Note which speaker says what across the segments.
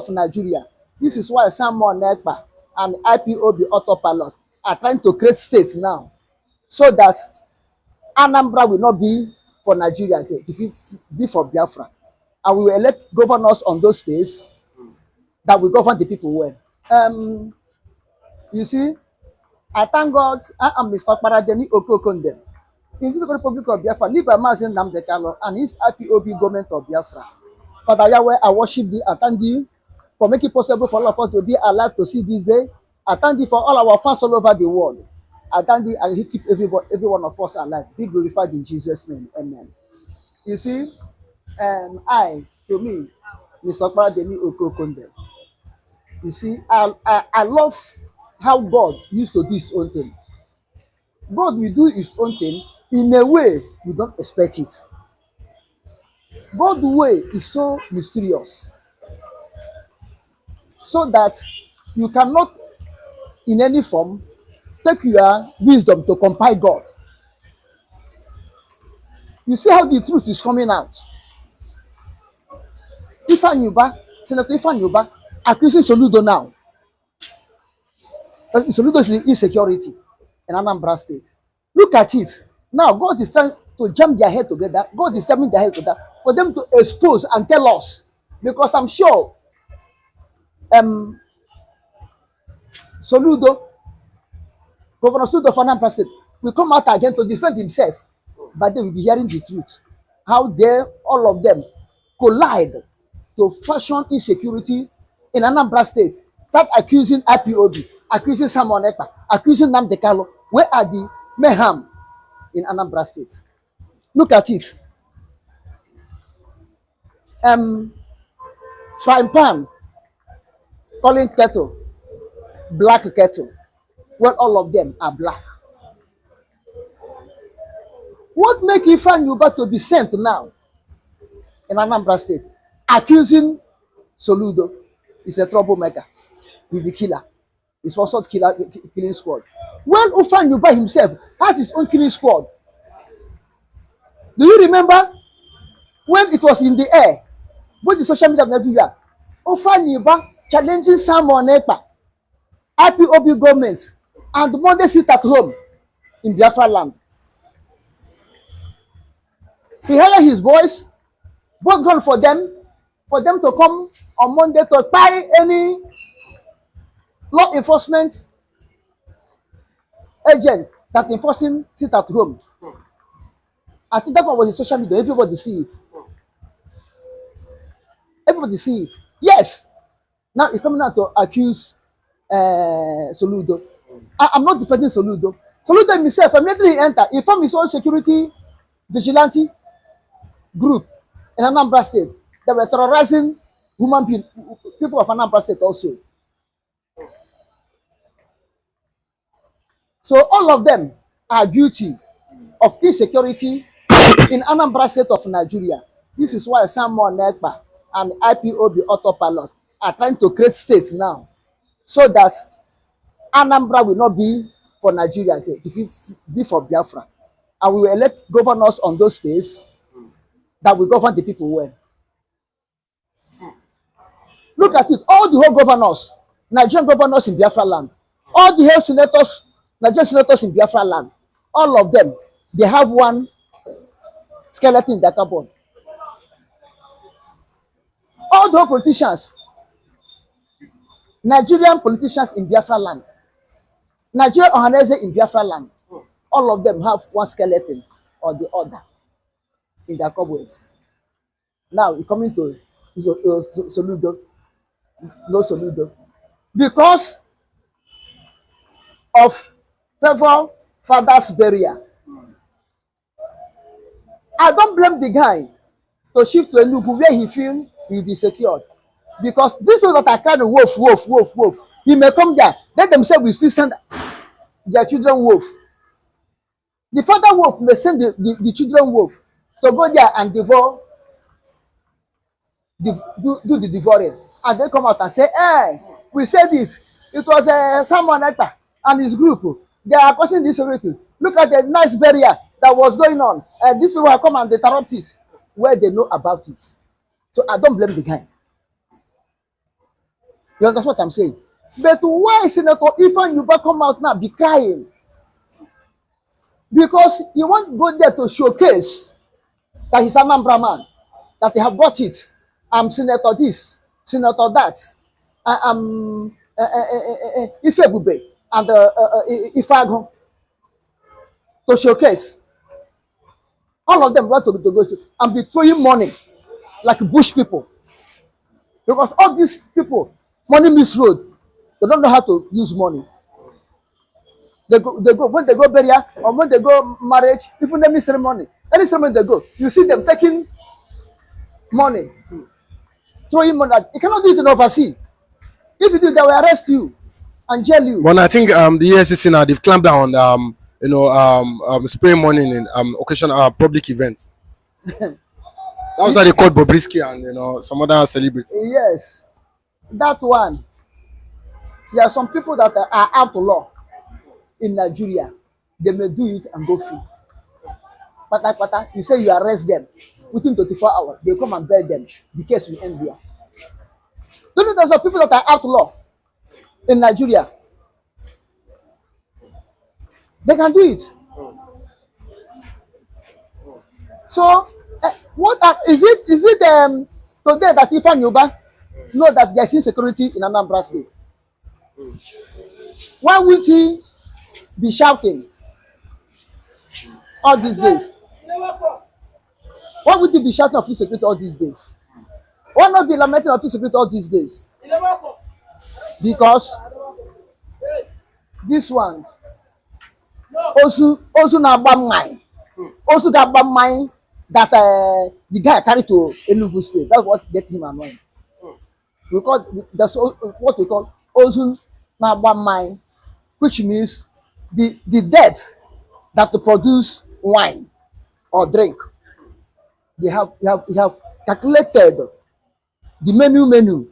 Speaker 1: of Nigeria. This is why Simon Ekpa and IPOB autopilot are trying to create state now, so that Anambra will not be for Nigeria again, it will be for Biafra. And we will elect governors on those states that will govern the people well. You see, I thank God I am Mr. Paradeni Okokondem. In this Republic of Biafra, live by Mazin Namdekalo and his IPOB government of Biafra. Father Yahweh, I worship thee, I thank you for making it possible for all of us to be alive to see this day. I thank thee for all our fans all over the world. I thank thee and he keep every one of us alive. Be glorified in Jesus' name. Amen. You see, to me, Mr. Paradeni Okokonde. You see, I love how God used to do his own thing. God will do his own thing in a way we don't expect it. God's way is so mysterious, so that you cannot, in any form, take your wisdom to compile God. You see how the truth is coming out. Senator Ubah, accusing Soludo now. Soludo is insecurity in Anambra State. Look at it. Now God is trying to jam their head together. God is jamming their head together for them to expose and tell us. Because I'm sure Soludo, Governor Soludo of Anambra State, will come out again to defend himself. But they will be hearing the truth. How dare all of them collide to fashion insecurity in Anambra State. Start accusing IPOB, accusing Simon Ekpa, accusing Namdekalo. Where are the mayhem in Anambra State? Look at it. Frying pan calling kettle black kettle. Well, all of them are black. What makes Ubah to be sent now in Anambra State? Accusing Soludo is a troublemaker. He's the killer. He's also killing squad. When Ubah himself has his own killing squad. Do you remember when it was in the air, both the social media and everywhere, Ubah challenging Simon Ekpa, IPOB government, and Monday sit at home in Biafra land. He hired his boys, both gone for them to come on Monday to buy any law enforcement agent that enforcing sit at home. I think that one was in social media. Everybody see it. Everybody see it. Yes. Now he's coming out to accuse Soludo. I'm not defending Soludo. Soludo himself, immediately he entered, he formed his own security vigilante group in Anambra State that were terrorizing people of Anambra State also. So all of them are guilty of insecurity in Anambra State of Nigeria. This is why Simon Ekpa and IPOB autopilot are trying to create state now, so that Anambra will not be for Nigeria again, it will be for Biafra. And we will elect governors on those states that will govern the people well. Look at it, all the whole governors, Nigerian governors in Biafra land, all the whole senators, Nigerian senators in Biafra land, all of them, they have one skeleton in their cupboard. All the whole politicians, Nigerian politicians in Biafra land, Nigerian organizers in Biafra land, all of them have one skeleton or the other in their cupboards. Now we're coming to Soludo, no Soludo, because of Flavour father's burial. I don't blame the guy to shift to a loop where he feels he'll be secured. Because these people that are kind of wolf, he may come there, they themselves will still send their children wolf. The father wolf may send the children wolf to go there and devour, do the devouring. And they come out and say, hey, we said it. It was someone like that and his group. They are causing this already. Look at the nice burial that was going on. And these people have come and interrupt it where they know about it. So I don't blame the guy. You understand what I'm saying? But why Senator Ifan Ubah come out now be crying? Because he want to go there to showcase that he's an Anambra man, that they have got it. I'm Senator this, Senator that. I'm Ifebube and Ifago to showcase. All of them want to go to and be throwing money like bush people. Because all these people, money misroad, they don't know how to use money. They go when they go burial or when they go marriage, even any ceremony, any ceremony they go, you see them taking money, throwing money. You cannot do it in overseas. If you do, they will arrest you and jail you.
Speaker 2: But I think the EFCC now they've clamped down on spraying money in occasional public events. That was how they called Bobrisky and some other celebrities.
Speaker 1: Yes, that one. There are some people that are outlaw in Nigeria. They may do it and go free. Pata, you say you arrest them within 24 hours, they come and bail them. The case will end there. Do you know there's some people that are outlaw in Nigeria? They can do it. So, is it today that Ifan Ubah know that there's insecurity in Anambra State? Why would he be shouting all these days? Why would he be shouting of insecurity all these days? Why not be lamenting of insecurity all these days? Because this one also na mine. Also got mine that the guy carried to Enugu State. That's what get him annoyed. Because that's what we call Ozun Naba mine, which means the debt that to produce wine or drink. They have calculated the menu,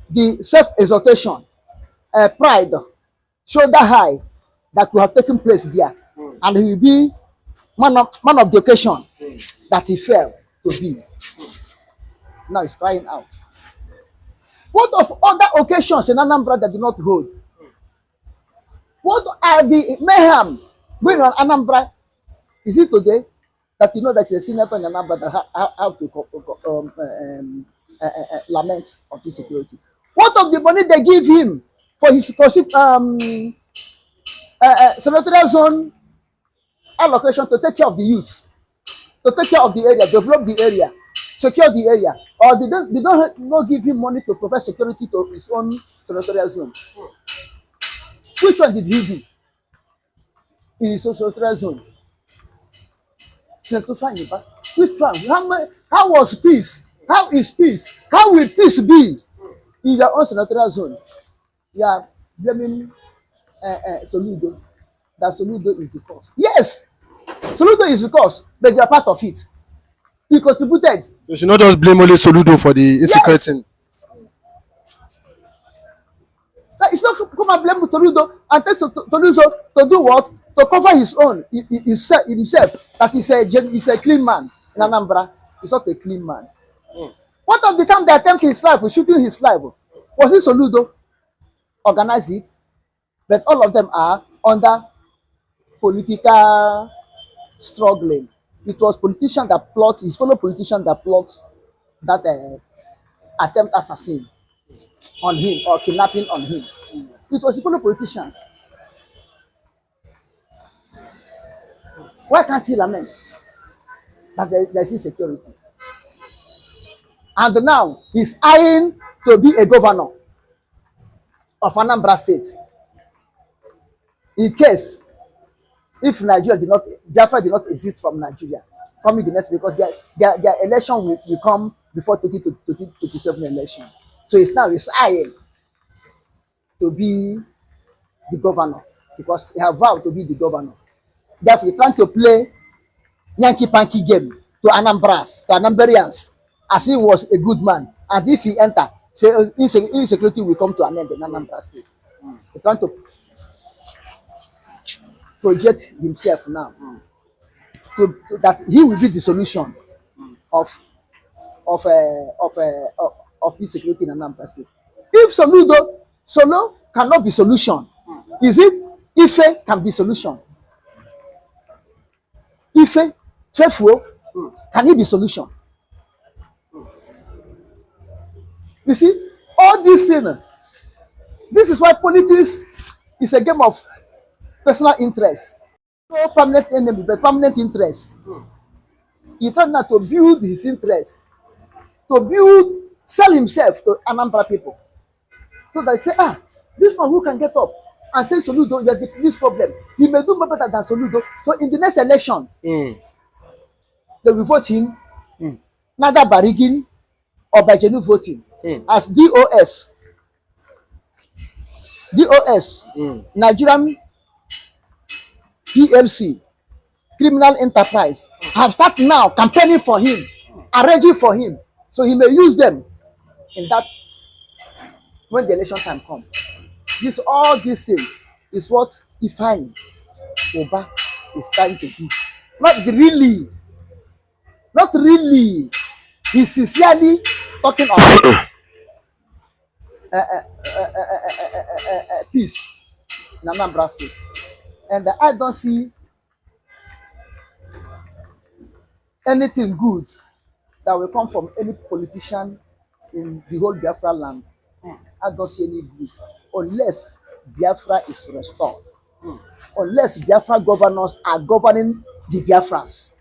Speaker 1: the self-exaltation, pride, shoulder high that will have taken place there, and he will be man of the occasion that he fell to be. Now he's crying out. What of other occasions in Anambra that did not hold? What are the mayhem going on Anambra? Is it today that you know that a senator in Anambra that have to lament of insecurity? What of the money they give him for his senatorial zone allocation to take care of the youth, to take care of the area, develop the area, secure the area? Or they don't not give him money to provide security to his own senatorial zone? Which one did he do in his own senatorial zone? Senator Faniba, which one? How was peace? How is peace? How will peace be in your own senatorial zone? You are blaming Soludo. That Soludo is the cause. Yes, Soludo is the cause, but you are part of it. He contributed.
Speaker 2: So you should not just blame only Soludo for the insecurity.
Speaker 1: Yes. It's not come and blame Soludo and tell Soludo to do what? To cover his own himself. That he's a clean man in Anambra. He's not a clean man. What of the time they attempt his life, shooting his life? Was it Soludo organized it? But all of them are under political struggling. It was politician that plot, his fellow politician that plot that attempt assassin on him or kidnapping on him. It was the fellow politicians. Why can't he lament that there's insecurity? And now he's eyeing to be a governor of Anambra State. In case if Nigeria did not, Biafra did not exist from Nigeria, coming the next, because their election will come before 2027 election. So it's now he's eyeing to be the governor because he have vowed to be the governor. Therefore, he's trying to play Yankee Panky game to Anambras, to Anambrians, as he was a good man. And if he enter, say insecurity will come to an end in Anambra State. He's trying to project himself now to that he will be the solution of insecurity in Anambra State. If Solo cannot be solution, is it Ife can be solution? Ife, Fefuo, can it be solution? You see, all these things, this is why politics is a game of personal interest. No permanent enemy, but permanent interest. He tried not to build his interest, sell himself to Anambra people. So they say, this man who can get up and say Soludo, you are the police problem. He may do more better than Soludo. So in the next election, they will vote him, neither by rigging or by genuine voting, as DOS. Nigerian PLC, criminal enterprise, have started now campaigning for him, arranging for him, so he may use them in that when the election time comes. All this thing is what Ifeanyi Ubah is trying to do. Not really. He's sincerely talking about peace in Anambra State, and I don't see anything good that will come from any politician in the whole Biafra land. I don't see any good unless Biafra is restored. Unless Biafra governors are governing the Biafrans,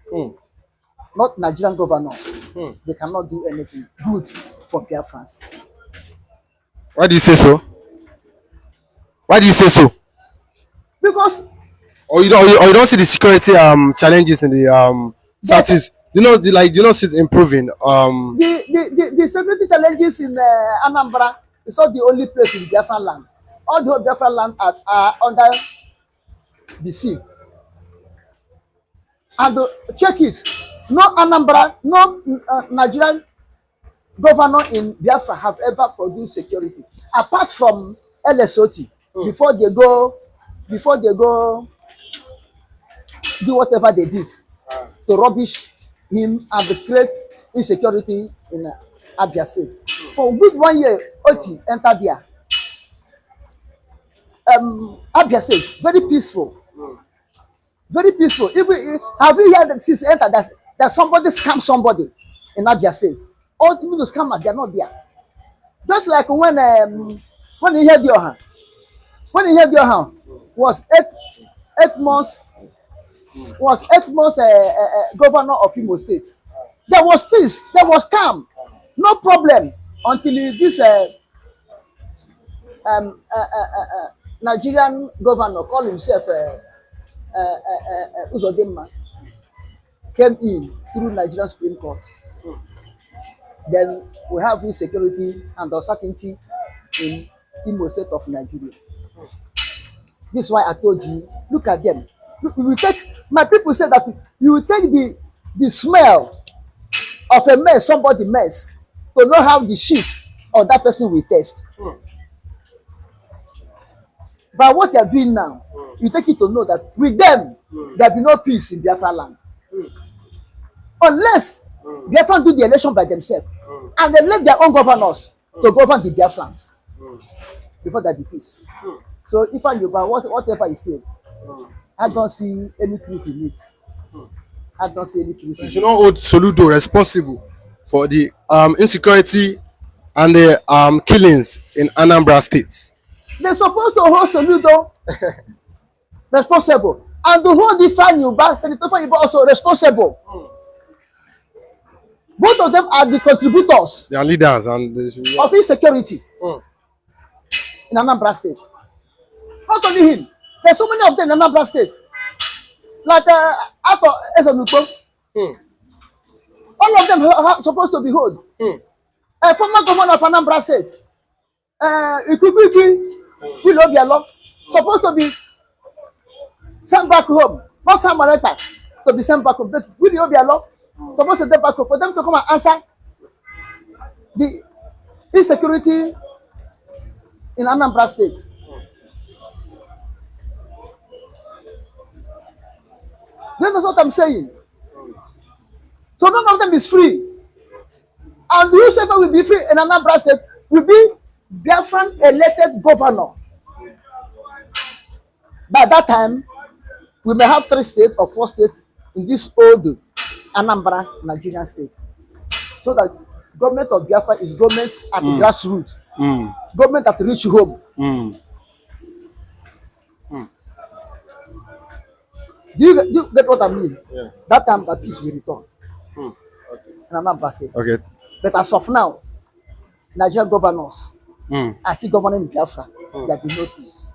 Speaker 1: not Nigerian governors. They cannot do anything good for Biafrans.
Speaker 2: Why do you say so?
Speaker 1: Because
Speaker 2: Or you don't see the security challenges in the southeast. You know it's improving.
Speaker 1: The security challenges in Anambra is not the only place in Biafra land. All the whole Biafra lands are under the sea. And check it. No Anambra, no Nigerian governor in Biafra have ever produced security. Apart from LSOT, before they go do whatever they did to rubbish him and create insecurity in Abia State. For good 1 year, Oti entered there. Abia State, very peaceful. Very peaceful. Even have you heard that since entered that somebody scammed somebody in Abia State? All even the scammers, they are not there. Just like when he had your hand. When he had your hand was 8 months governor of Imo State. There was peace, there was calm, no problem until this Nigerian governor called himself Uzodinma came in through Nigerian Supreme Court. Then we have insecurity and uncertainty in Imo State of Nigeria. This is why I told you, look at them. We will take, my people say that you will take the smell of a mess, somebody mess, to know how the shit of that person will taste. But what they are doing now, you take it to know that with them, there will be no peace in Biafra land. Unless Biafra do the election by themselves, and they let their own governors to govern the Biafrans before there be peace. So if I whatever he said, I don't see any truth in it. I don't see any truth in it.
Speaker 2: You know, hold Soludo responsible for the insecurity and the killings in Anambra State.
Speaker 1: They're supposed to hold Soludo responsible, and to hold the Ubah, Senator Ubah also responsible. Both of them are the contributors.
Speaker 2: They are leaders and
Speaker 1: of insecurity in Anambra State. Not only him, there's so many of them in Anambra State. Like Ato Ezonuko. All of them are supposed to be held. Former governor of Anambra State, Ikubiki Wilobialo, supposed to be sent back home. Not Samareta to be sent back home, but Wilobialo supposed to get back home for them to come and answer the insecurity in Anambra State. You understand what I'm saying? So none of them is free. And whosoever will be free in Anambra State will be Biafran elected governor. By that time, we may have 3 states or 4 states in this old Anambra Nigerian state. So that government of Biafra is government at the grassroots, government at reach home. Do you get what I mean?
Speaker 2: Yeah.
Speaker 1: That time that peace will return.
Speaker 2: Okay.
Speaker 1: In Anambra state.
Speaker 2: Okay.
Speaker 1: But as of now, Nigerian governors
Speaker 2: Mm.
Speaker 1: are still governing Biafra. There be no peace.